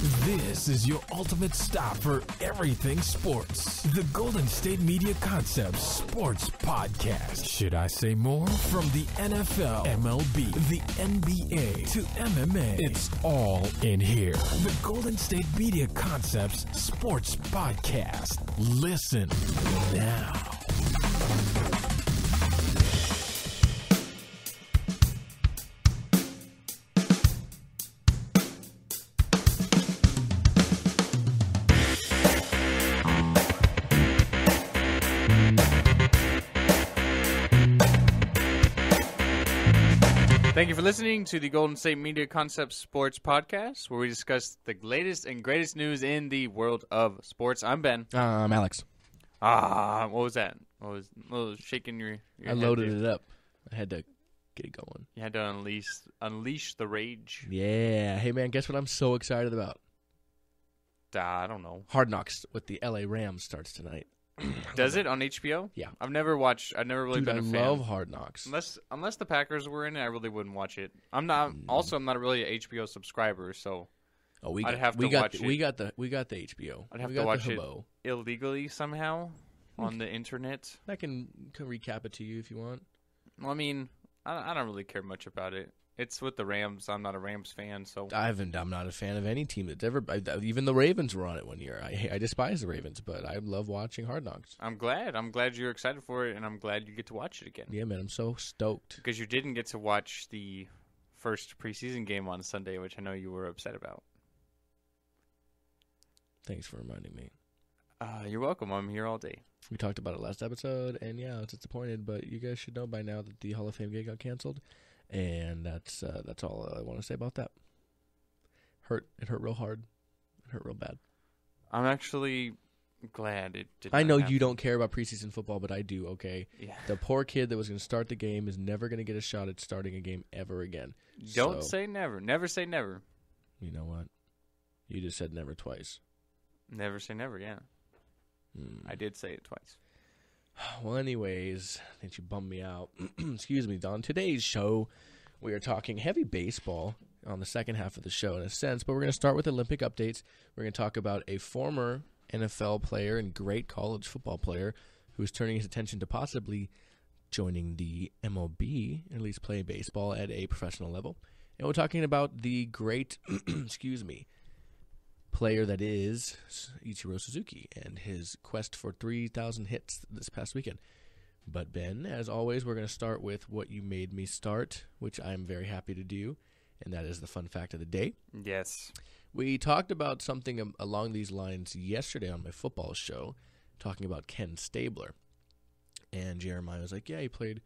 This is your ultimate stop for everything sports. The Golden State Media Concepts Sports Podcast. Should I say more? From the NFL, MLB, the NBA to MMA, it's all in here. The Golden State Media Concepts Sports Podcast. Listen now. Thank you for listening to the Golden State Media Concepts Sports Podcast, where we discuss the latest and greatest news in the world of sports. I'm Ben. I'm Alex. What was that? What was shaking your I loaded it up. I had to get it going. You had to unleash the rage. Yeah. Hey, man, guess what I'm so excited about? I don't know. Hard Knocks with the LA Rams starts tonight. Does it on HBO? Yeah. I've never really been a fan. I love Hard Knocks. Unless the Packers were in it, I really wouldn't watch it. I'm not really an HBO subscriber, so I'd have to watch it. We got the HBO. I'd have to watch it illegally somehow on the internet. I can recap it to you if you want. Well, I mean, I don't really care much about it. It's with the Rams. I'm not a Rams fan, so I'm not a fan of any team that's ever. Even the Ravens were on it one year. I despise the Ravens, but I love watching Hard Knocks. I'm glad you're excited for it, and I'm glad you get to watch it again. Yeah, man, I'm so stoked because you didn't get to watch the first preseason game on Sunday, which I know you were upset about. Thanks for reminding me. You're welcome. I'm here all day. We talked about it last episode, and yeah, I was disappointed, but you guys should know by now that the Hall of Fame game got canceled. And that's all I want to say about that. It hurt real hard. It hurt real bad. I'm actually glad it did. I know you don't care about preseason football, but I do, okay? Yeah. The poor kid that was going to start the game is never going to get a shot at starting a game ever again. Don't say never. Never say never. You know what? You just said never twice. Never say never, yeah. I did say it twice. Well, anyways, I think you bummed me out. Excuse me, Don. Today's show, we are talking heavy baseball on the second half of the show in a sense, but we're going to start with Olympic updates. We're going to talk about a former NFL player and great college football player who is turning his attention to possibly joining the MLB, at least play baseball at a professional level. And we're talking about the great, player that is Ichiro Suzuki and his quest for 3,000 hits this past weekend. But Ben, as always, we're going to start with what you made me start, which I'm very happy to do, and that is the fun fact of the day. Yes. We talked about something along these lines yesterday on my football show, talking about Ken Stabler. And Jeremiah was like, yeah, he played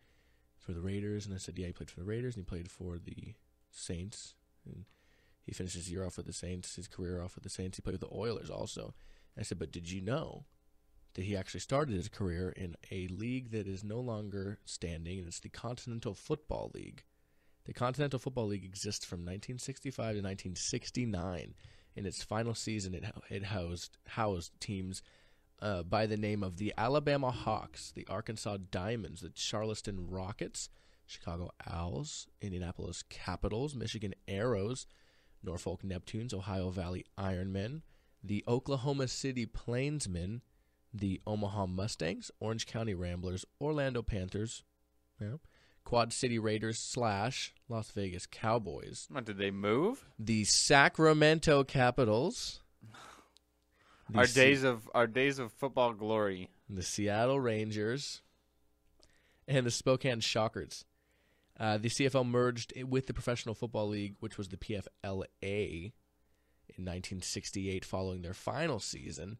for the Raiders. And I said, yeah, he played for the Raiders, and he played for the Saints. And he finished his year off with the Saints, his career off with the Saints. He played with the Oilers also. I said, but did you know that he actually started his career in a league that is no longer standing, and it's the Continental Football League. The Continental Football League exists from 1965 to 1969. In its final season, it housed teams by the name of the Alabama Hawks, the Arkansas Diamonds, the Charleston Rockets, Chicago Owls, Indianapolis Capitals, Michigan Arrows, Norfolk Neptunes, Ohio Valley Ironmen, the Oklahoma City Plainsmen, the Omaha Mustangs, Orange County Ramblers, Orlando Panthers, Quad City Raiders / Las Vegas Cowboys. What, did they move? The Sacramento Capitals. Our days of football glory. The Seattle Rangers. And the Spokane Shockers. The CFL merged with the Professional Football League, which was the PFLA, in 1968 following their final season.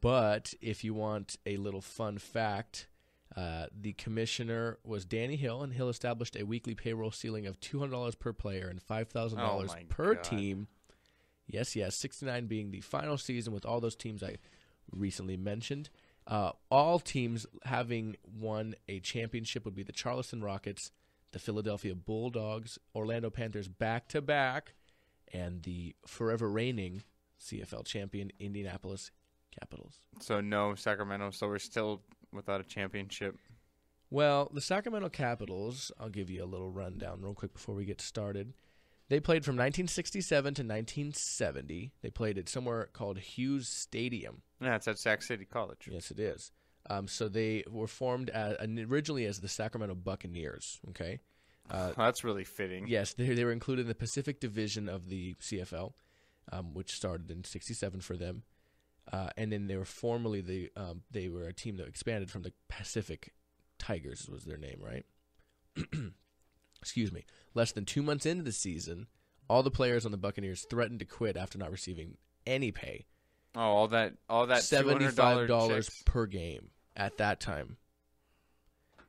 But if you want a little fun fact, the commissioner was Danny Hill, and Hill established a weekly payroll ceiling of $200 per player and $5,000 per team. Yes, 69 being the final season with all those teams I recently mentioned. All teams having won a championship would be the Charleston Rockets, the Philadelphia Bulldogs, Orlando Panthers back-to-back, and the forever reigning CFL champion Indianapolis Capitals. So no Sacramento, so we're still without a championship. Well, the Sacramento Capitals, I'll give you a little rundown real quick before we get started. They played from 1967 to 1970. They played at somewhere called Hughes Stadium. Yeah, it's at Sac City College. Yes, it is. So they were formed originally as the Sacramento Buccaneers. Okay, That's really fitting. yes, they were included in the Pacific Division of the CFL, which started in '67 for them, and then they were formerly they were a team that expanded from the Pacific Tigers was their name, right? Excuse me. Less than 2 months into the season, all the players on the Buccaneers threatened to quit after not receiving any pay. Oh, all that $75 per game at that time.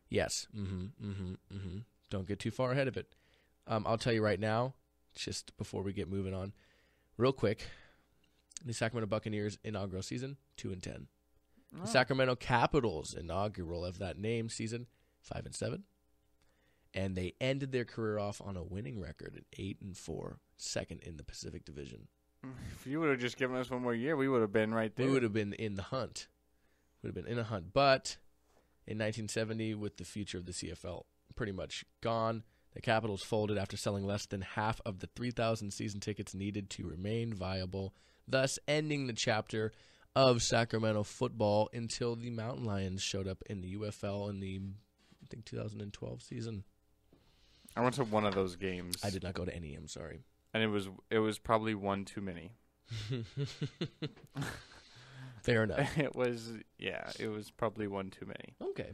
Yes. Don't get too far ahead of it. I'll tell you right now, just before we get moving on, real quick. The Sacramento Buccaneers inaugural season 2-10. The Sacramento Capitals inaugural of that name season 5-7. And they ended their career off on a winning record at 8-4, second in the Pacific Division. If you would have just given us one more year, we would have been right there. We would have been in the hunt. But in 1970, with the future of the CFL pretty much gone, the Capitals folded after selling less than half of the 3,000 season tickets needed to remain viable, thus ending the chapter of Sacramento football until the Mountain Lions showed up in the UFL in the, I think, 2012 season. I went to one of those games. I did not go to any, I'm sorry. And it was probably one too many. Fair enough. It was probably one too many. Okay.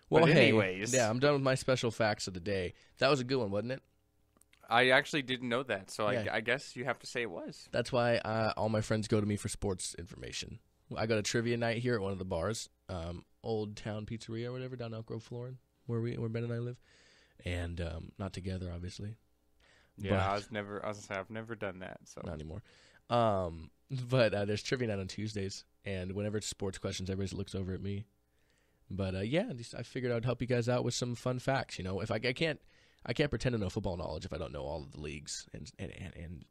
Well, but hey, anyways. yeah, I'm done with my special facts of the day. That was a good one, wasn't it? I actually didn't know that, so Yeah. I guess you have to say it was. That's why all my friends go to me for sports information. I got a trivia night here at one of the bars, Old Town Pizzeria or whatever, down Elk Grove, Florida, where Ben and I live. And not together, obviously. Yeah, I've never done that, so not anymore. But there's trivia night on Tuesdays, and whenever it's sports questions, everybody looks over at me. But I figured I'd help you guys out with some fun facts. You know, if I can't pretend to know football knowledge if I don't know all of the leagues and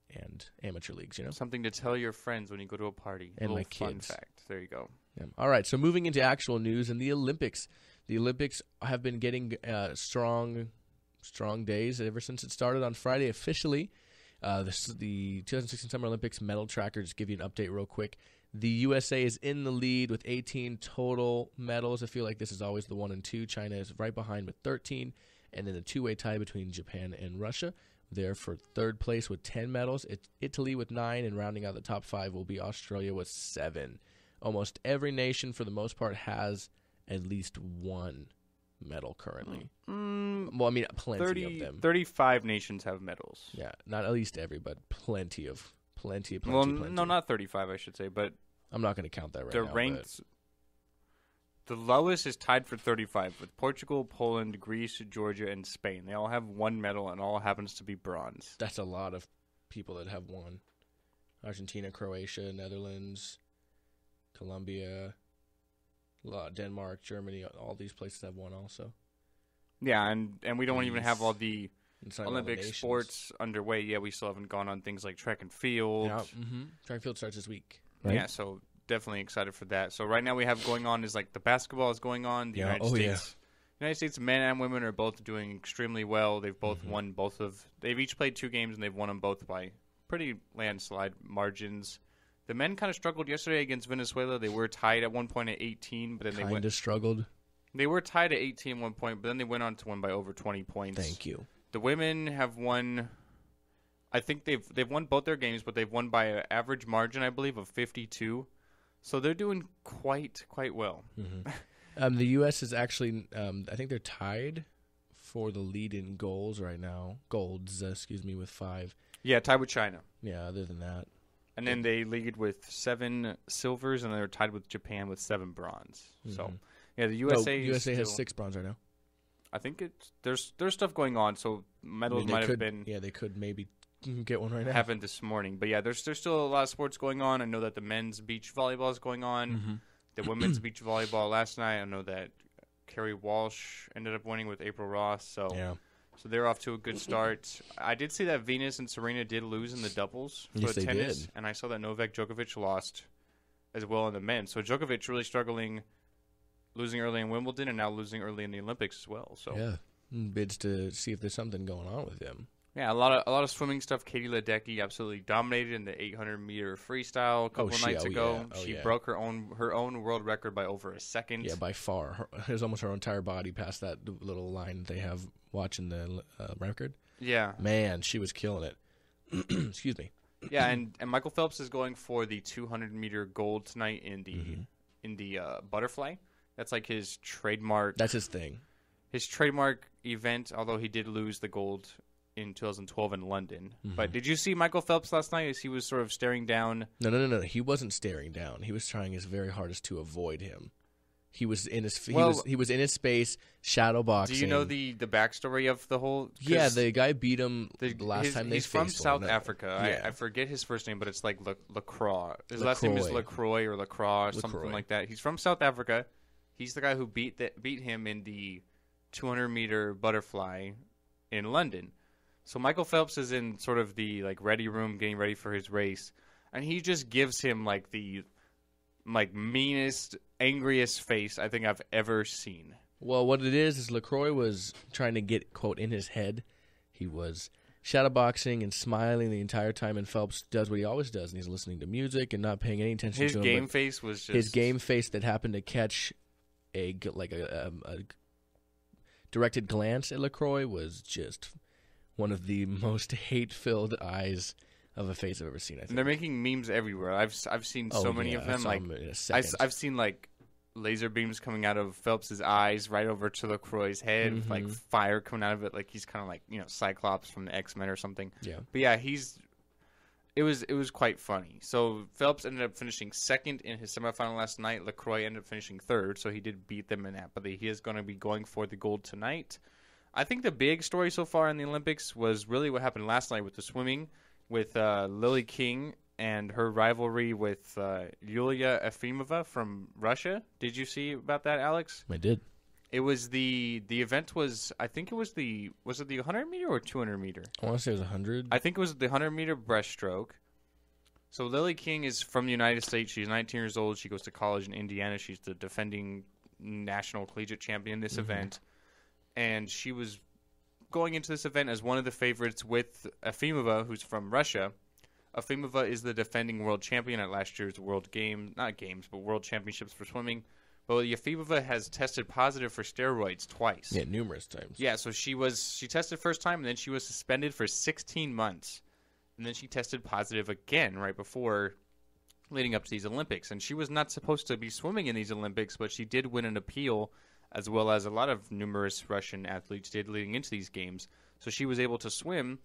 amateur leagues. You know, something to tell your friends when you go to a party. And my fun kids. fact. There you go. Yeah. All right, so moving into actual news and the Olympics. The Olympics have been getting strong days ever since it started on Friday officially. The 2016 Summer Olympics medal tracker, just give you an update real quick. The USA is in the lead with 18 total medals. I feel like this is always the 1 and 2. China is right behind with 13. And then a two-way tie between Japan and Russia. There for third place with 10 medals. It's Italy with 9, and rounding out the top 5 will be Australia with 7. Almost every nation, for the most part, has at least one medal currently. Well, I mean, plenty of them. 35 nations have medals. Yeah, not at least every, but plenty. Well, no, not 35, I should say, but I'm not going to count that right they're now. ranked. The lowest is tied for 35 with Portugal, Poland, Greece, Georgia, and Spain. They all have one medal, and all happens to be bronze. That's a lot of people that have one. Argentina, Croatia, Netherlands, Colombia, Denmark, Germany, all these places have one also. Yeah, and we don't even have all the Olympic nations. sports underway. Yeah, we still haven't gone on things like track and field. Yeah, track and field starts this week. Right? Yeah, so definitely excited for that. So right now we have going on is like the basketball is going on. The United States. United States men and women are both doing extremely well. They've both won both of. They've each played 2 games and they've won them both by pretty landslide margins. The men kind of struggled yesterday against Venezuela. They were tied at one point at 18, but then they struggled. They were tied at 18 at one point, but then they went on to win by over 20 points. Thank you. The women have won. I think they've won both their games, but they've won by an average margin, I believe, of 52. So they're doing quite well. The U.S. is actually, I think they're tied for the lead in goals right now. With 5. Yeah, tied with China. Yeah, other than that. And then they lead with 7 silvers, and they're tied with Japan with 7 bronze. So, yeah, the USA has 6 bronze right now. I think there's stuff going on, so medals might have been. Yeah, they could maybe get one right now. Happened this morning, but yeah, there's still a lot of sports going on. I know that the men's beach volleyball is going on. The women's beach volleyball last night. I know that Carrie Walsh ended up winning with April Ross. So So they're off to a good start. I did see that Venus and Serena did lose in the doubles for the tennis, and I saw that Novak Djokovic lost as well in the men. So Djokovic really struggling, losing early in Wimbledon and now losing early in the Olympics as well. So bids to see if there's something going on with him. Yeah, a lot of swimming stuff. Katie Ledecky absolutely dominated in the 800-meter freestyle a couple nights ago. She broke her own world record by over a second. Yeah, by far. It was almost her entire body past that little line they have watching the record. Yeah. Man, she was killing it. Excuse me. Yeah, and Michael Phelps is going for the 200-meter gold tonight in the butterfly. That's like his trademark. That's his thing. His trademark event, although he did lose the gold in 2012 in London. But did you see Michael Phelps last night as he was sort of staring down? No. He wasn't staring down. He was trying his very hardest to avoid him. He was in his he was in his space, shadow boxing. Do you know the backstory of the whole? Yeah, the guy beat him the last time they faced. He's from South Africa. Yeah. I forget his first name, but it's like LaCroix. His last name is LaCroix or LaCroix or something like that. He's from South Africa. He's the guy who beat him in the 200-meter butterfly in London. So Michael Phelps is in sort of the ready room, getting ready for his race, and he just gives him the meanest, angriest face I think I've ever seen. Well, what it is LaCroix was trying to get, quote, in his head. He was shadowboxing and smiling the entire time, and Phelps does what he always does, and he's listening to music and not paying any attention to him. His game face was just... His game face that happened to catch a directed glance at LaCroix was just one of the most hate-filled eyes of a face I've ever seen. I think. And they're making memes everywhere. I've seen so many of them. I've seen laser beams coming out of Phelps's eyes right over to LaCroix's head, fire coming out of it, like he's kind of Cyclops from the X-Men or something. Yeah. But yeah, it was quite funny. So Phelps ended up finishing second in his semifinal last night. LaCroix ended up finishing third, so he did beat them in that. But he is going to be going for the gold tonight. I think the big story so far in the Olympics was really what happened last night with the swimming, with Lily King and her rivalry with Yulia Efimova from Russia. Did you see about that, Alex? I did. It was the event was, I think it was the 100 meter or 200 meter? I want to say it was 100. I think it was the 100 meter breaststroke. So Lily King is from the United States. She's 19 years old. She goes to college in Indiana. She's the defending national collegiate champion in this event. And she was going into this event as one of the favorites with Efimova, who's from Russia. Efimova is the defending world champion at last year's World Championships for swimming. But Efimova has tested positive for steroids twice. Yeah, numerous times. Yeah, so she tested first time, and then she was suspended for 16 months. And then she tested positive again right before leading up to these Olympics. And she was not supposed to be swimming in these Olympics, but she did win an appeal, as well as a lot of numerous Russian athletes did leading into these games. So she was able to swim.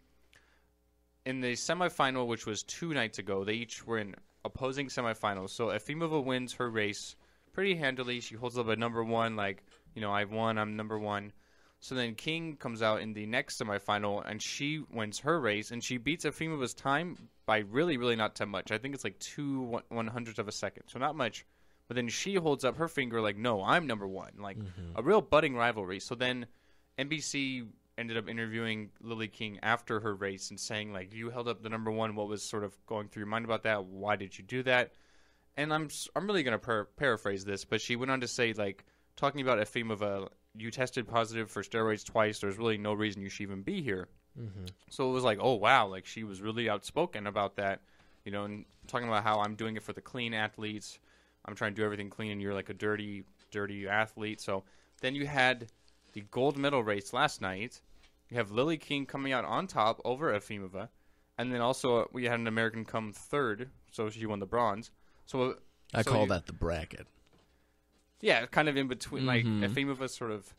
In the semifinal, which was 2 nights ago, they each were in opposing semifinals. So Efimova wins her race pretty handily. She holds up at number 1, I've won, I'm number 1. So then King comes out in the next semifinal, and she wins her race, and she beats Efimova's time by really, really not that much. I think it's 2/100ths of a second, so not much. But then she holds up her finger no, I'm number 1. A real budding rivalry. So then NBC ended up interviewing Lily King after her race and saying, you held up the number 1. What was sort of going through your mind about that? Why did you do that? And I'm really going to paraphrase this, but she went on to say, talking about Efimova, you tested positive for steroids twice. There's really no reason you should even be here. So it was oh, wow. She was really outspoken about that, and talking about how I'm doing it for the clean athletes. I'm trying to do everything clean, and you're a dirty, dirty athlete. So then you had the gold medal race last night. You have Lily King coming out on top over Efimova. And then also we had an American come third, so she won the bronze. So I call that the bracket. Yeah, kind of in between. Efimova sort of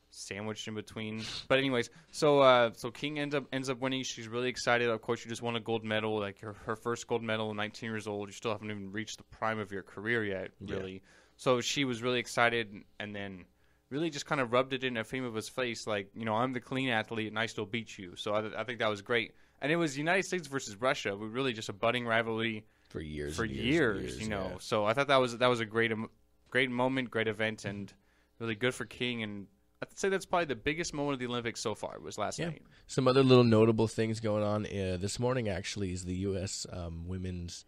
sandwiched in between. But anyways, so King ends up winning. She's really excited. Of course, she just won a gold medal, her first gold medal, 19 years old. You still haven't even reached the prime of your career yet, really. Yeah. So she was really excited, and then really just kind of rubbed it in Efimova's face, I'm the clean athlete, and I still beat you. So I think that was great. And it was United States versus Russia. We really just a budding rivalry for years. Yeah. So I thought that was a great moment, great event, and really good for King. And I'd say that's probably the biggest moment of the Olympics so far was last night. Some other little notable things going on this morning. Actually, is the U.S. Women's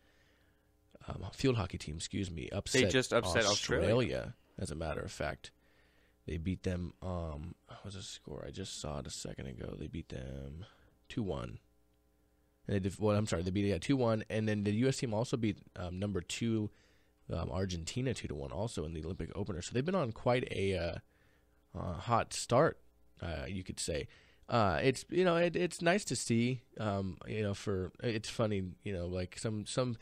field hockey team. Upset. They just upset Australia. As a matter of fact, they beat them. What was the score? I just saw it a second ago. They beat them 2-1. And they beat 2-1, and then the U.S. team also beat number 2 Argentina 2-1 also in the Olympic opener. So they've been on quite a hot start, you could say. It's nice to see. It's funny, like some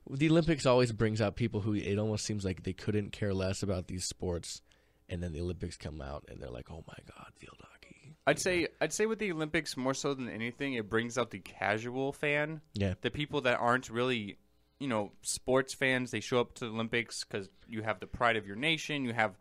the Olympics always brings out people who it almost seems like they couldn't care less about these sports, and then the Olympics come out and they're like, oh my God, field hockey. I'd say with the Olympics more so than anything, it brings out the casual fan. Yeah. The people that aren't really, sports fans. They show up to the Olympics because you have the pride of your nation. You have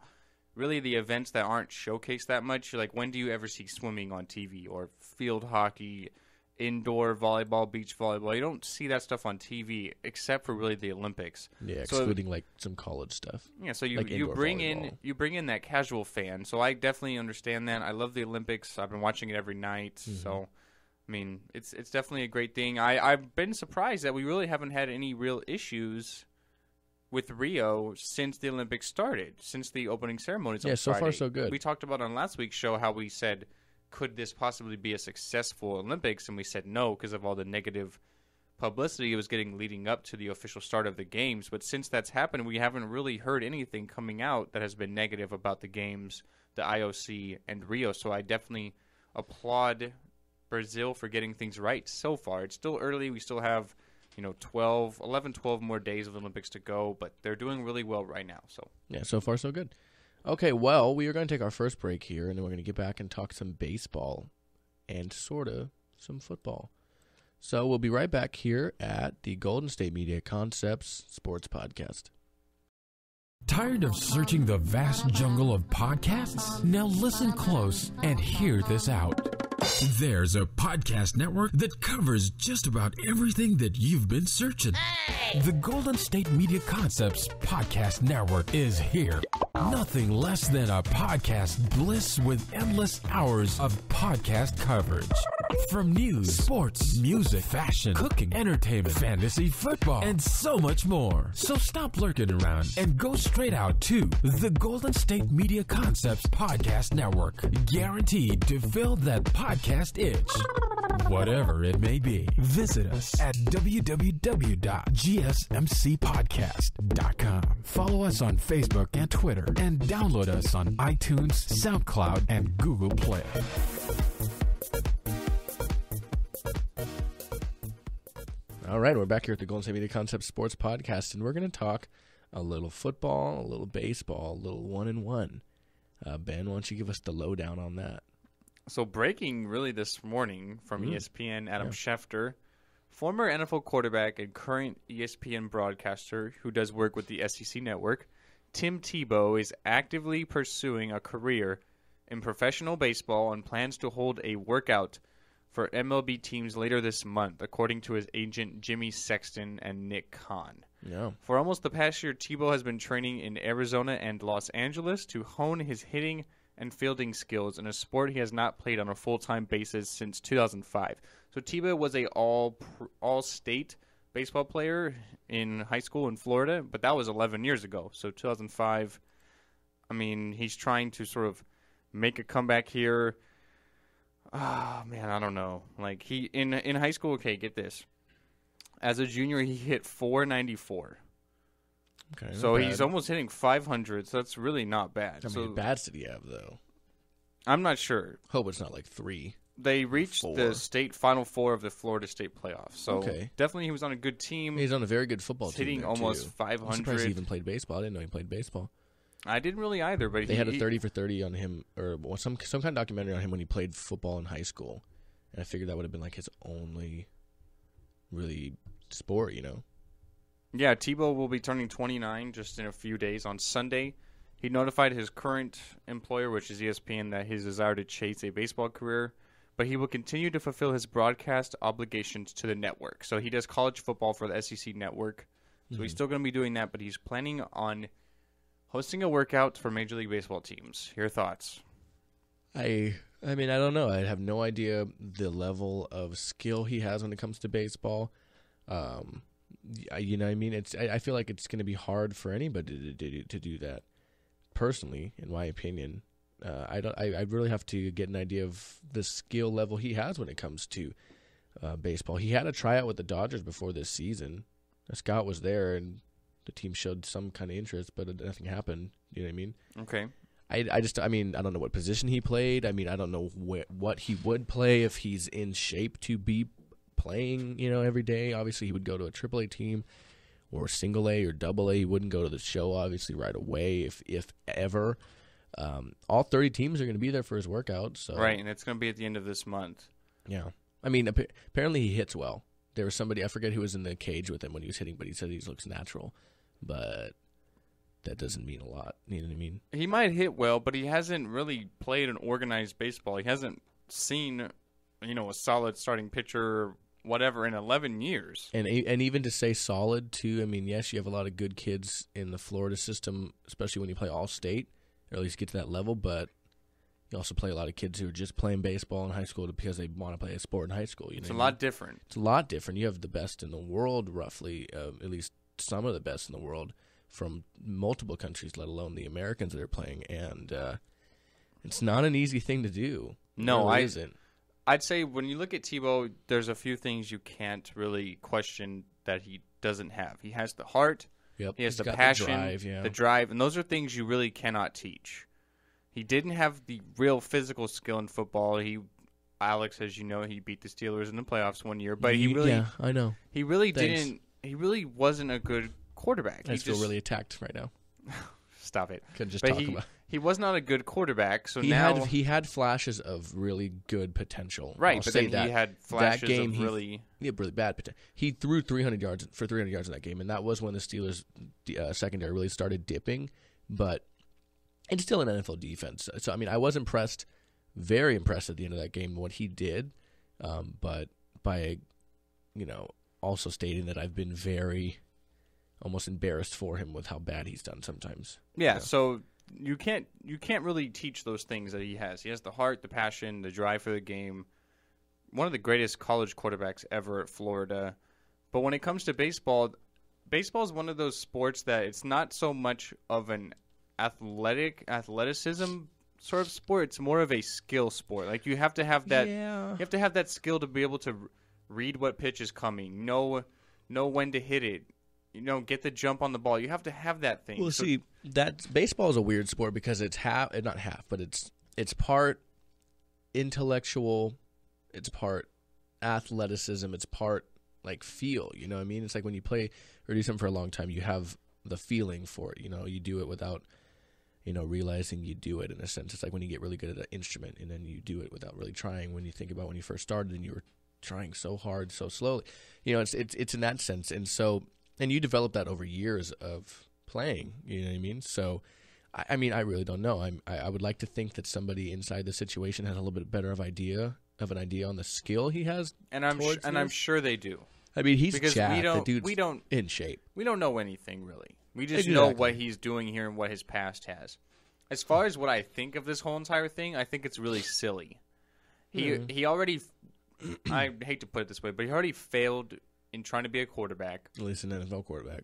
really the events that aren't showcased that much. Like, when do you ever see swimming on TV or field hockey, indoor volleyball, beach volleyball? You don't see that stuff on TV except for really the Olympics. Yeah, excluding like some college stuff. Yeah, so you like bring volleyball. in that casual fan. So I definitely understand that. I love the Olympics. I've been watching it every night. Mm-hmm. So I mean, it's definitely a great thing. I've been surprised that we really haven't had any real issues with Rio since the Olympics started, since the opening ceremonies on so Friday. far so good. We talked about on last week's show how we said, could this possibly be a successful Olympics? And we said no because of all the negative publicity it was getting leading up to the official start of the games. But since that's happened, we haven't really heard anything coming out that has been negative about the games, the IOC, and Rio. So I definitely applaud Brazil for getting things right so far. It's still early. We still have 12 more days of the Olympics to go, but they're doing really well right now. So yeah, so far so good. Okay, well, we are going to take our first break here, and then we're going to get back and talk some baseball and sort of some football. So we'll be right back here at the Golden State Media Concepts Sports Podcast. Tired of searching the vast jungle of podcasts? Now listen close and hear this out. There's a podcast network that covers just about everything that you've been searching. Hey! The Golden State Media Concepts Podcast Network is here. Nothing less than a podcast bliss with endless hours of podcast coverage. From news, sports, music, fashion, cooking, entertainment, fantasy, football, and so much more. So stop lurking around and go straight out to the Golden State Media Concepts Podcast Network. Guaranteed to fill that podcast itch. Whatever it may be. Visit us at www.gsmcpodcast.com. Follow us on Facebook and Twitter, and download us on iTunes, SoundCloud, and Google Play. All right, we're back here at the Golden State Media Concepts Sports Podcast, and we're going to talk a little football, a little baseball, a little 1-and-1. Ben, why don't you give us the lowdown on that? So breaking really this morning from ESPN, Adam Schefter, former NFL quarterback and current ESPN broadcaster who does work with the SEC network, Tim Tebow is actively pursuing a career in professional baseball and plans to hold a workout for MLB teams later this month, according to his agent Jimmy Sexton and Nick Khan. Yeah. For almost the past year, Tebow has been training in Arizona and Los Angeles to hone his hitting and fielding skills in a sport he has not played on a full-time basis since 2005. So Tebow was a all-state baseball player in high school in Florida, but that was 11 years ago. So 2005, I mean, he's trying to sort of make a comeback here. Oh, man, I don't know. Like, he in high school, okay, get this. As a junior, he hit .494. Okay, so he's almost hitting 500, so that's really not bad. How many bats did he have, though? I'm not sure. Hope it's not like 3. They reached the state Final Four of the Florida State playoffs. So definitely he was on a good team. He's on a very good football team. Hitting almost 500. I'm surprised he even played baseball. I didn't know he played baseball. I didn't really either, but they had a 30 for 30 on him, or some kind of documentary on him when he played football in high school. And I figured that would have been like his only really sport, Yeah, Tebow will be turning 29 just in a few days on Sunday. He notified his current employer, which is ESPN, that his desire to chase a baseball career, but he will continue to fulfill his broadcast obligations to the network. So he does college football for the SEC network. So he's still going to be doing that, but he's planning on hosting a workout for Major League Baseball teams. Your thoughts? I mean, I don't know. I have no idea the level of skill he has when it comes to baseball. You know what I mean? I feel like it's going to be hard for anybody to do that. Personally, in my opinion, I really have to get an idea of the skill level he has when it comes to baseball. He had a tryout with the Dodgers before this season. A scout was there, and the team showed some kind of interest, but nothing happened. You know what I mean? Okay. I don't know what position he played. I don't know what he would play if he's in shape to be playing, every day. Obviously, he would go to a AAA team or single A or double A. He wouldn't go to the show, obviously, right away, if ever. All 30 teams are going to be there for his workout. So. Right, and it's going to be at the end of this month. Yeah. Apparently he hits well. There was somebody, I forget who was in the cage with him when he was hitting, but he said he looks natural. But that doesn't mean a lot. You know what I mean? He might hit well, but he hasn't really played an organized baseball. He hasn't seen, a solid starting pitcher or whatever in 11 years. And even to say solid, too, yes, you have a lot of good kids in the Florida system, especially when you play all-state, or at least get to that level, but you also play a lot of kids who are just playing baseball in high school because they want to play a sport in high school. It's a lot different. It's a lot different. You have the best in the world, roughly, at least some of the best in the world from multiple countries, let alone the Americans that are playing. And it's not an easy thing to do. No, it really isn't. I'd say when you look at Tebow, there's a few things you can't really question that he doesn't have. He has the heart. Yep. He has the got passion, the drive, and those are things you really cannot teach. He didn't have the real physical skill in football. Alex, as you know, he beat the Steelers in the playoffs one year, but I know. He really didn't. He really wasn't a good quarterback. I feel really attacked right now. Stop it. Couldn't just talk about. He was not a good quarterback. So he had flashes of really good potential. Right, but then he had flashes of really bad potential. He threw 300 yards in that game, and that was when the Steelers secondary really started dipping. But it's still an NFL defense. So I was impressed, very impressed at the end of that game what he did, but by also stating that I've been very almost embarrassed for him with how bad he's done sometimes. Yeah. So. You can't really teach those things that he has. He has the heart, the passion, the drive for the game. One of the greatest college quarterbacks ever at Florida. But when it comes to baseball is one of those sports that it's not so much of an athleticism sort of sport. It's more of a skill sport. Like you have to have that. Yeah. You have to have that skill to be able to read what pitch is coming, know when to hit it. Get the jump on the ball. You have to have that thing. Well, see, baseball is a weird sport because it's not half, but it's part intellectual, it's part athleticism, it's part like feel. You know what I mean? It's like when you play or do something for a long time, you have the feeling for it. You do it without realizing you do it in a sense. It's like when you get really good at an instrument and then you do it without really trying. When you think about when you first started and you were trying so hard, so slowly. It's in that sense, and so. And you develop that over years of playing, you know what I mean? So, I really don't know. I would like to think that somebody inside the situation has a little bit better of an idea on the skill he has. And I'm sure they do. He's because jacked. The dude's in shape. We don't know anything really. We just know what he's doing here and what his past has. As far as what I think of this whole entire thing, I think it's really silly. He already, I hate to put it this way, but he already failed in trying to be a quarterback. At least an NFL quarterback.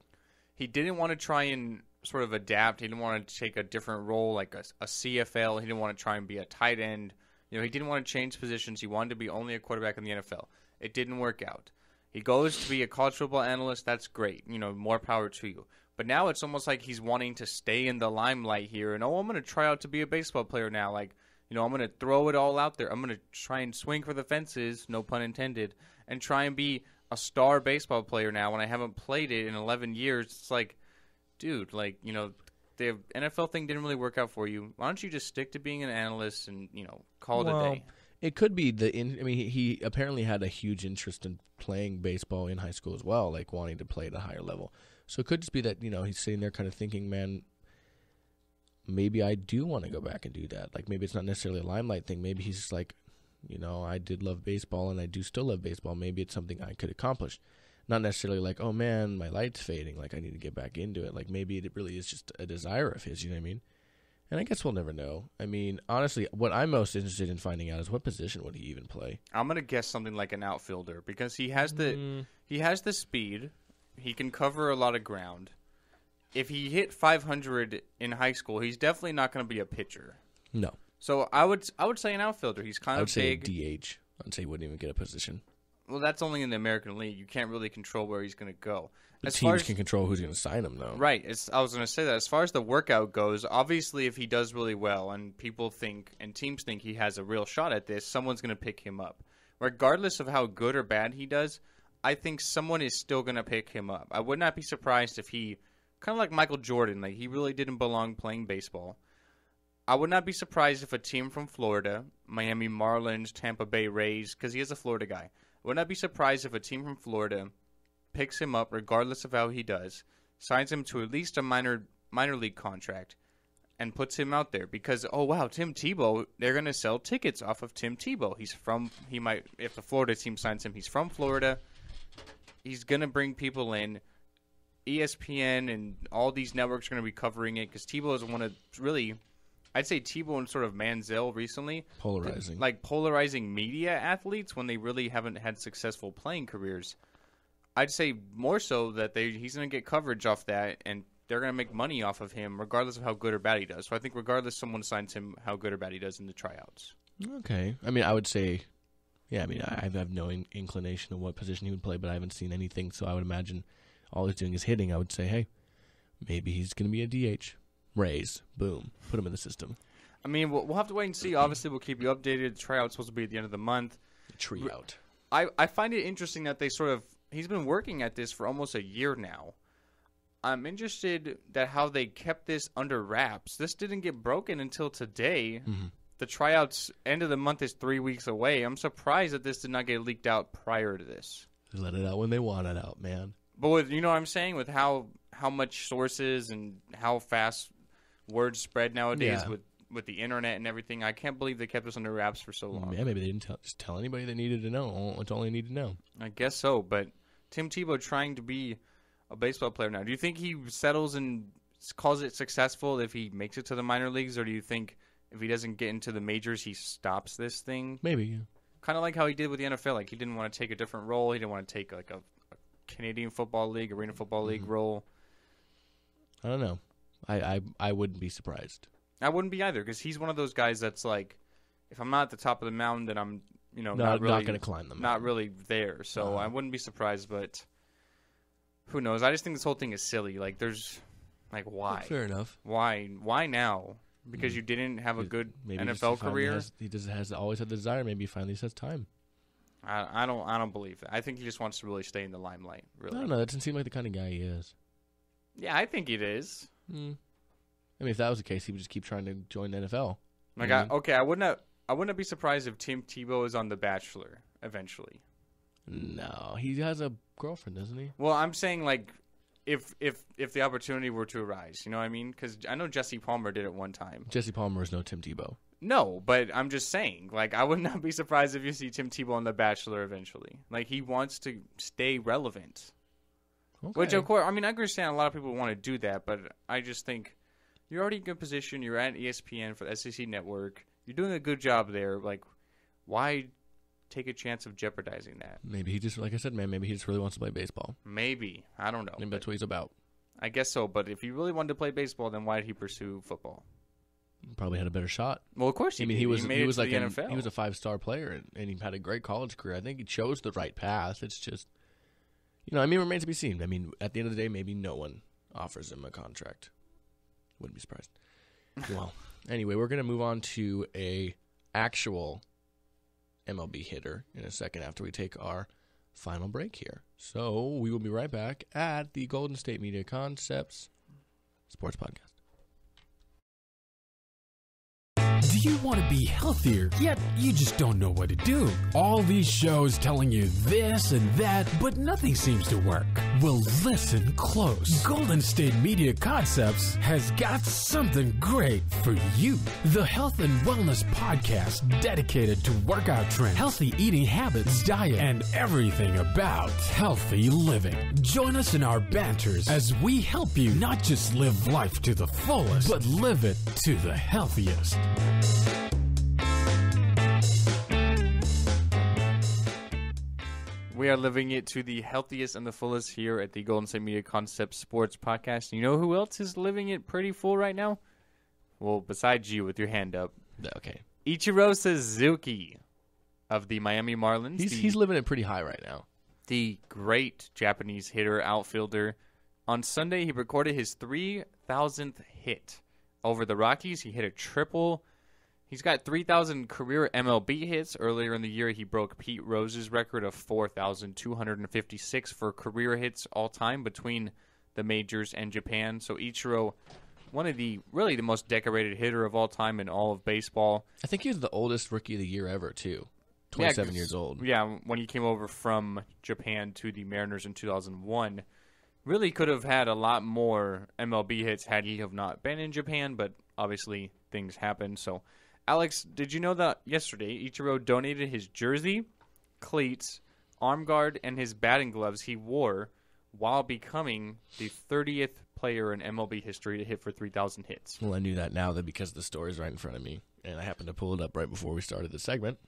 He didn't want to try and sort of adapt. He didn't want to take a different role like a CFL. He didn't want to try and be a tight end. He didn't want to change positions. He wanted to be only a quarterback in the NFL. It didn't work out. He goes to be a college football analyst. That's great. More power to you. But now it's almost like he's wanting to stay in the limelight here. And, I'm going to try out to be a baseball player now. Like, I'm going to throw it all out there. I'm going to try and swing for the fences, no pun intended, and try and be a star baseball player now when I haven't played it in 11 years. It's like, dude, the NFL thing didn't really work out for you. Why don't you just stick to being an analyst and, call it a day? It could be he apparently had a huge interest in playing baseball in high school as well, like wanting to play at a higher level. So it could just be that, he's sitting there kind of thinking, man, maybe I do want to go back and do that. Like maybe it's not necessarily a limelight thing. Maybe he's just like, I did love baseball and I do still love baseball. Maybe it's something I could accomplish. Not necessarily like, oh man, my light's fading. Like I need to get back into it. Like maybe it really is just a desire of his, you know what I mean? And I guess we'll never know. Honestly, what I'm most interested in finding out is what position would he even play? I'm going to guess something like an outfielder because he has the speed. He can cover a lot of ground. If he hit 500 in high school, he's definitely not going to be a pitcher. No. So I would say an outfielder. He's kind of big. I would say DH. I'd say he wouldn't even get a position. Well, that's only in the American League. You can't really control where he's going to go. The teams can control who's going to sign him, though. Right. I was going to say that. As far as the workout goes, obviously if he does really well and people think and teams think he has a real shot at this, someone's going to pick him up. Regardless of how good or bad he does, I think someone is still going to pick him up. I would not be surprised if he, kind of like Michael Jordan, like he really didn't belong playing baseball. I would not be surprised if a team from Florida, Miami Marlins, Tampa Bay Rays, because he is a Florida guy, I would not be surprised if a team from Florida picks him up, regardless of how he does, signs him to at least a minor league contract, and puts him out there. Because, oh wow, Tim Tebow, they're going to sell tickets off of Tim Tebow. If the Florida team signs him, he's from Florida. He's going to bring people in. ESPN and all these networks are going to be covering it because Tebow is one of really, I'd say Tebow and sort of Manziel recently. Polarizing media athletes when they really haven't had successful playing careers. I'd say more so that he's going to get coverage off that, and they're going to make money off of him regardless of how good or bad he does. So I think regardless someone signs him, how good or bad he does in the tryouts. Okay. I mean, I would say, I have no inclination of what position he would play, but I haven't seen anything, so I would imagine all he's doing is hitting. I would say, hey, maybe he's going to be a DH. Rays. Boom. Put him in the system. I mean, we'll have to wait and see. Obviously, we'll keep you updated. The tryout's supposed to be at the end of the month. Tryout. I find it interesting that he's been working at this for almost a year now. I'm interested that how they kept this under wraps. This didn't get broken until today. Mm-hmm. The tryouts end of the month is 3 weeks away. I'm surprised that this did not get leaked out prior to this. They let it out when they want it out, man. But you know what I'm saying? With how much sources and how fast words spread nowadays with the internet and everything, I can't believe they kept this under wraps for so long. Yeah, maybe they didn't just tell anybody they needed to know. It's all they need to know. I guess so, but Tim Tebow trying to be a baseball player now. Do you think he settles and calls it successful if he makes it to the minor leagues, or do you think if he doesn't get into the majors, he stops this thing? Maybe, yeah. Kind of like how he did with the NFL. Like, he didn't want to take a different role. He didn't want to take like a Canadian Football League, Arena Football League role. I don't know. I wouldn't be surprised. I wouldn't be either, because he's one of those guys that's like, if I'm not at the top of the mountain, then I'm, not going to climb the mountain. Not really there. So I wouldn't be surprised, but who knows? I just think this whole thing is silly. Like, there's, like, why? Fair enough. Why now? Because you didn't have a good NFL career? He just has always had the desire. Maybe he finally says time. I don't believe that. I think he just wants to really stay in the limelight. Really. I don't know. That doesn't seem like the kind of guy he is. Yeah, I think it is. I mean, if that was the case, he would just keep trying to join the NFL. I wouldn't be surprised if Tim Tebow is on The Bachelor eventually. No, he has a girlfriend, doesn't he? Well, I'm saying like if the opportunity were to arise, you know what I mean? Because I know Jesse Palmer did it one time. Jesse Palmer is no Tim Tebow. No, but I'm just saying, like, I would not be surprised if you see Tim Tebow on The Bachelor eventually. Like, he wants to stay relevant. Okay. Which, of course, I mean, I understand a lot of people want to do that, but I just think you're already in a good position. You're at ESPN for the SEC Network. You're doing a good job there. Like, why take a chance of jeopardizing that? Maybe he just, like I said, man, maybe he just really wants to play baseball. Maybe. I don't know. Maybe that's what he's about. I guess so, but if he really wanted to play baseball, then why did he pursue football? Probably had a better shot. Well, of course he did. He was like the NFL. He was a 5-star player, and he had a great college career. I think he chose the right path. It's just, remains to be seen. I mean, at the end of the day, maybe no one offers him a contract. Wouldn't be surprised. Well, anyway, we're going to move on to a actual MLB hitter in a second after we take our final break here. So we will be right back at the Golden State Media Concepts Sports Podcast. Do you want to be healthier, yet you just don't know what to do? All these shows telling you this and that, but nothing seems to work. Well, listen close. Golden State Media Concepts has got something great for you. The Health and Wellness Podcast dedicated to workout trends, healthy eating habits, diet, and everything about healthy living. Join us in our banters as we help you not just live life to the fullest, but live it to the healthiest. We are living it to the healthiest and the fullest here at the Golden State Media Concepts Sports Podcast. You know who else is living it pretty full right now? Well, besides you with your hand up. Okay. Ichiro Suzuki of the Miami Marlins. He's living it pretty high right now. The great Japanese hitter, outfielder. On Sunday, he recorded his 3,000th hit over the Rockies. He hit a triple. He's got 3,000 career MLB hits. Earlier in the year, he broke Pete Rose's record of 4,256 for career hits all time between the majors and Japan. So Ichiro, one of the most decorated hitter of all time in all of baseball. I think he was the oldest Rookie of the Year ever, too. 27 years old. Yeah, when he came over from Japan to the Mariners in 2001. Really could have had a lot more MLB hits had he have not been in Japan, but obviously things happen. So, Alex, did you know that yesterday Ichiro donated his jersey, cleats, arm guard, and his batting gloves he wore while becoming the 30th player in MLB history to hit for 3,000 hits? Well, I knew that now because the story's right in front of me, and I happened to pull it up right before we started the segment.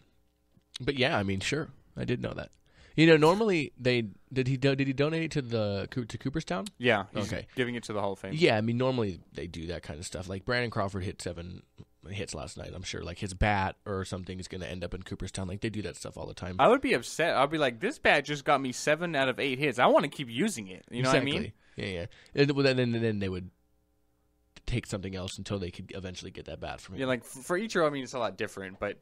But yeah, I mean, sure, I did know that. You know, normally did he donate it to Cooperstown? Yeah, he's giving it to the Hall of Fame. Yeah, I mean, normally they do that kind of stuff. Like Brandon Crawford hit 7 hits last night. I'm sure, like his bat or something is going to end up in Cooperstown. Like they do that stuff all the time. I would be upset. I'd be like, this bat just got me 7 out of 8 hits. I want to keep using it. You know what I mean? Yeah. And then they would take something else until they could eventually get that bat from him. Yeah, like for Ichiro, I mean, it's a lot different, but.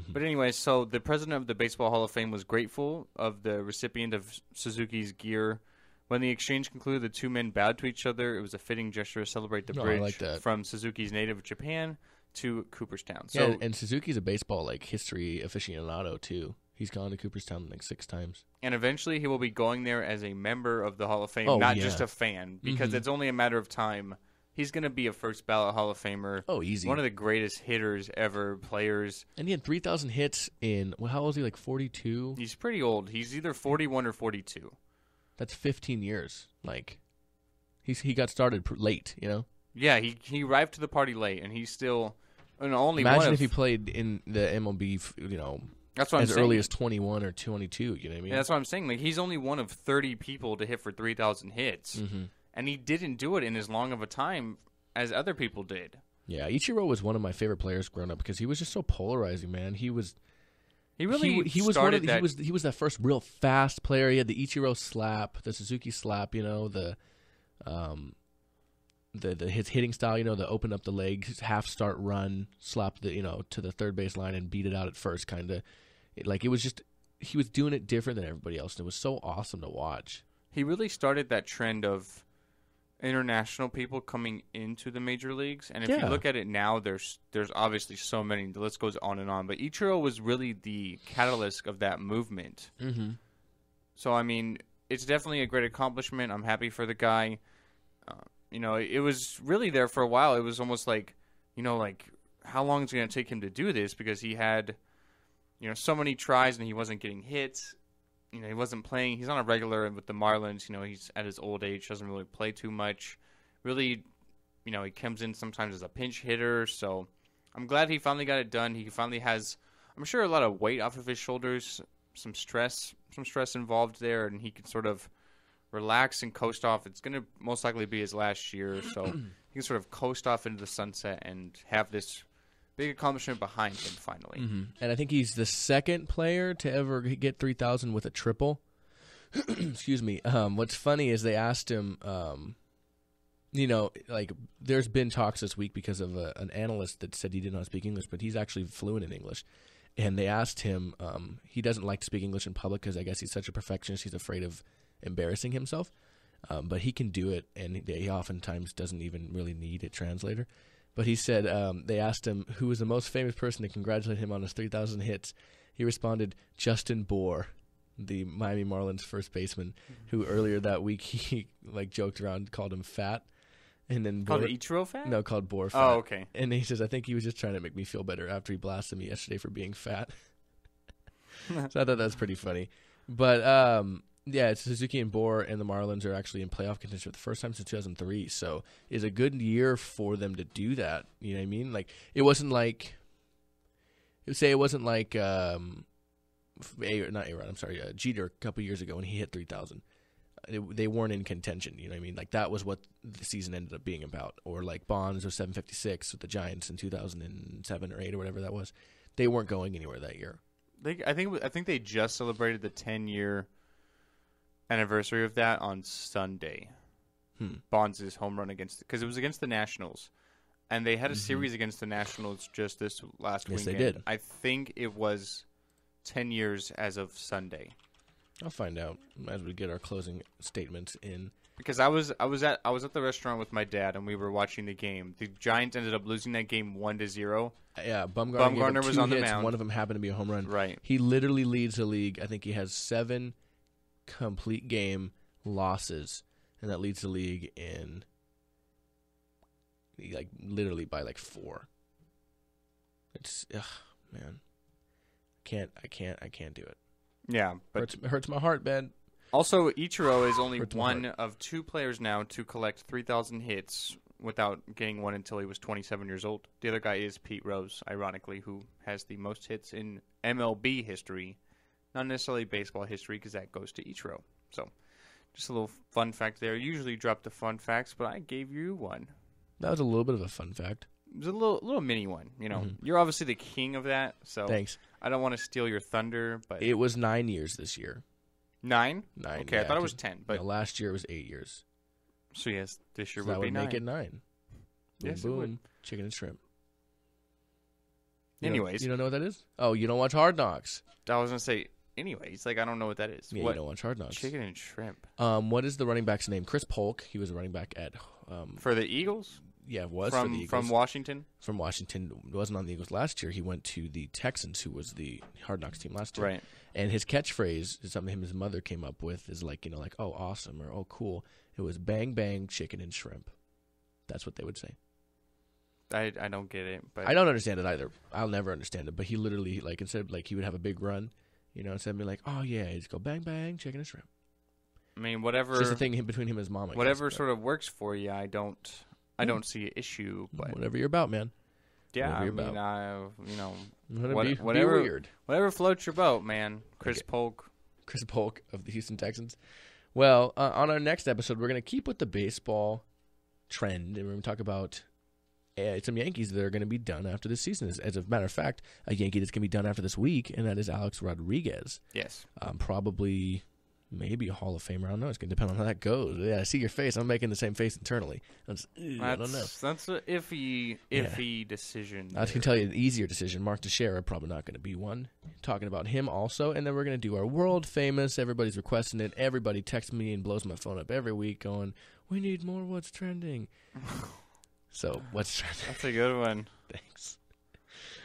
But anyway, so the president of the Baseball Hall of Fame was grateful of the recipient of Suzuki's gear. When the exchange concluded, the two men bowed to each other. It was a fitting gesture to celebrate the bridge from Suzuki's native Japan to Cooperstown. So, yeah, and Suzuki's a baseball history aficionado too. He's gone to Cooperstown 6 times. And eventually he will be going there as a member of the Hall of Fame, not just a fan, because it's only a matter of time. He's going to be a first ballot Hall of Famer. Oh, easy. One of the greatest hitters ever, players. And he had 3,000 hits in, how old is he, like 42? He's pretty old. He's either 41 or 42. That's 15 years. Like, he got started late, you know? Yeah, he arrived to the party late, and he's still only Imagine one if he played in the MLB, that's what as early as 21 or 22, you know what I mean? Yeah, that's what I'm saying. Like, he's only one of 30 people to hit for 3,000 hits. Mm-hmm. And he didn't do it in as long of a time as other people did. Yeah, Ichiro was one of my favorite players growing up because he was just so polarizing, man. He was that first real fast player. He had the Ichiro slap, the Suzuki slap, the his hitting style, the open up the leg, half start run, slap to the third base line and beat it out at first, kind of. It was just he was doing it different than everybody else, and it was so awesome to watch. He really started that trend of international people coming into the major leagues, and if you look at it now, there's obviously so many. The list goes on and on, but Ichiro was really the catalyst of that movement. Mm-hmm. So I mean, it's definitely a great accomplishment. I'm happy for the guy. It was really there for a while. It was almost like, how long is it going to take him to do this? Because he had, so many tries and he wasn't getting hits. He wasn't playing. He's not a regular with the Marlins. He's at his old age, doesn't really play too much. Really, he comes in sometimes as a pinch hitter. So I'm glad he finally got it done. He finally has, I'm sure, a lot of weight off of his shoulders, some stress involved there, and he can sort of relax and coast off. It's going to most likely be his last year, so he can sort of coast off into the sunset and have this big accomplishment behind him finally. Mm-hmm. And I think he's the second player to ever get 3,000 with a triple. Excuse me. What's funny is they asked him, there's been talks this week because of an analyst that said he did not speak English, but he's actually fluent in English. And they asked him, he doesn't like to speak English in public because I guess he's such a perfectionist, he's afraid of embarrassing himself. But he can do it, and he oftentimes doesn't even really need a translator. But he said they asked him who was the most famous person to congratulate him on his 3,000 hits. He responded, Justin Bohr, the Miami Marlins first baseman, who earlier that week he joked around, called him fat. And then called Ichiro fat? No, called Bohr fat. Oh, okay. And he says, I think he was just trying to make me feel better after he blasted me yesterday for being fat. So I thought that was pretty funny. But yeah, Suzuki and Bohr and the Marlins are actually in playoff contention for the first time since 2003. So it's a good year for them to do that. You know what I mean? It wasn't like Jeter a couple years ago when he hit 3,000. they weren't in contention. You know what I mean? Like, that was what the season ended up being about. Or like Bonds of 756 with the Giants in 2007 or 8 or whatever that was. They weren't going anywhere that year. I think they just celebrated the 10-year anniversary of that on Sunday. Bonds' home run because it was against the Nationals. And they had a series against the Nationals just this last weekend. Yes, they did. I think it was 10 years as of Sunday. I'll find out as we get our closing statements in. Because I was at the restaurant with my dad and we were watching the game. The Giants ended up losing that game 1-0. Yeah, Bumgarner was on the hits. mound. One of them happened to be a home run. Right. He literally leads the league. I think he has 7 complete game losses, and that leads the league in like literally by like 4. It's man, I can't do it. Yeah, but it hurts my heart, Ben. Also, Ichiro is only one of 2 players now to collect 3,000 hits without getting one until he was 27 years old. The other guy is Pete Rose, ironically, who has the most hits in MLB history, not necessarily baseball history, because that goes to Ichiro. So, just a little fun fact there. Usually drop the fun facts, but I gave you one. That was a little bit of a fun fact. It was a little mini one. You know, You're obviously the king of that, so thanks. I don't want to steal your thunder, but it was 9 years this year. 9? 9. Okay, yeah, I thought it was 10. But last year was 8 years. So yes, this year So would that be would 9. make it 9. Boom, Yes, boom. it would. Chicken and shrimp. Anyways, you don't know what that is? Oh, you don't watch Hard Knocks. I was gonna say. Anyways, like I don't know what that is. Yeah, what? you don't watch Hard Knocks. Chicken and shrimp. What is the running back's name? Chris Polk. He was a running back at for the Eagles. Yeah, was from for the Eagles. from Washington. From Washington, wasn't on the Eagles last year. He went to the Texans, who was the Hard Knocks team last year. Right. And his catchphrase is something him and his mother came up with. Is like like oh awesome or oh cool. It was bang bang chicken and shrimp. That's what they would say. I don't get it, but I don't understand it either. I'll never understand it. But he literally instead of he would have a big run, instead of being like oh yeah, he'd go bang bang chicken and shrimp. I mean whatever. It's just a thing between him and his mom. Whatever sort of works for you, I don't see an issue. But whatever you're about, man. Yeah, Whatever weird. Whatever floats your boat, man. Chris Polk of the Houston Texans. Well, on our next episode, we're going to keep with the baseball trend, and we're going to talk about some Yankees that are going to be done after this season. As a matter of fact, a Yankee that's going to be done after this week, and that is Alex Rodriguez. Yes. Probably, maybe a Hall of Famer. I don't know. It's going to depend on how that goes. Yeah, I see your face. I'm making the same face internally. I don't know. That's an iffy decision. I can tell you an easier decision. Mark Teixeira probably not going to be one. Talking about him also, and then we're going to do our world famous. Everybody's requesting it. Everybody texts me and blows my phone up every week going, we need more What's Trending. So, What's Trending? That's a good one. Thanks.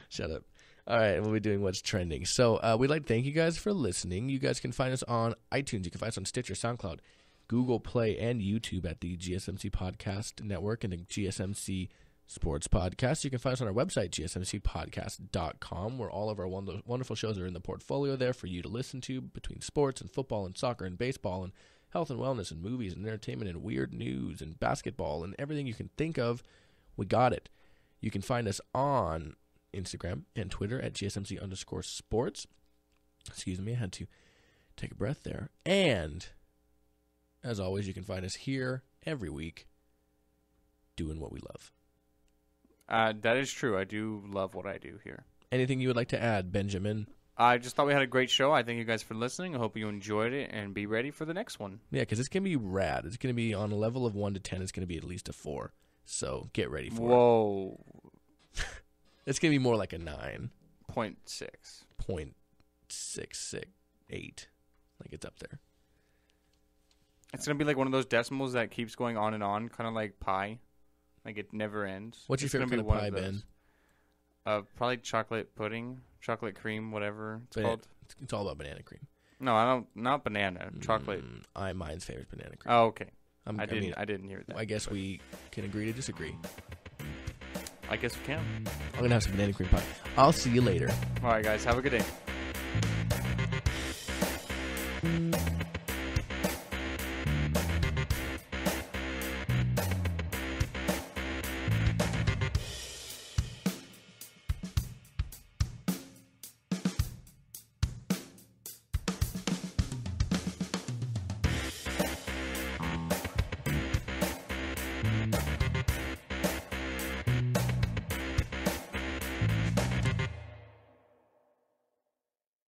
Shut up. All right, we'll be doing What's Trending. So we'd like to thank you guys for listening. You guys can find us on iTunes. You can find us on Stitcher, SoundCloud, Google Play, and YouTube at the GSMC Podcast Network and the GSMC Sports Podcast. You can find us on our website, gsmcpodcast.com, where all of our wonderful shows are in the portfolio there for you to listen to between sports and football and soccer and baseball and health and wellness and movies and entertainment and weird news and basketball and everything you can think of. We got it. You can find us on Instagram and Twitter at GSMC_sports. Excuse me, I had to take a breath there. And, as always, you can find us here every week doing what we love. That is true. I do love what I do here. Anything you would like to add, Benjamin? I just thought we had a great show. I thank you guys for listening. I hope you enjoyed it, and be ready for the next one. Yeah, because it's going to be rad. It's going to be on a level of 1 to 10. It's going to be at least a 4. So get ready for it. Whoa. It's going to be more like a 9. 0.6. 0.668. Like it's up there. It's going to be like one of those decimals that keeps going on and on, kind of like pi. Like it never ends. What's your favorite kind of pie, Ben? Probably chocolate pudding, chocolate cream, whatever it's called. It's all about banana cream. No, I don't. Not banana. Chocolate. Mine's favorite banana cream. Oh, okay. I didn't hear that. I guess we can agree to disagree. I guess we can. I'm gonna have some banana cream pie. I'll see you later. All right, guys. Have a good day.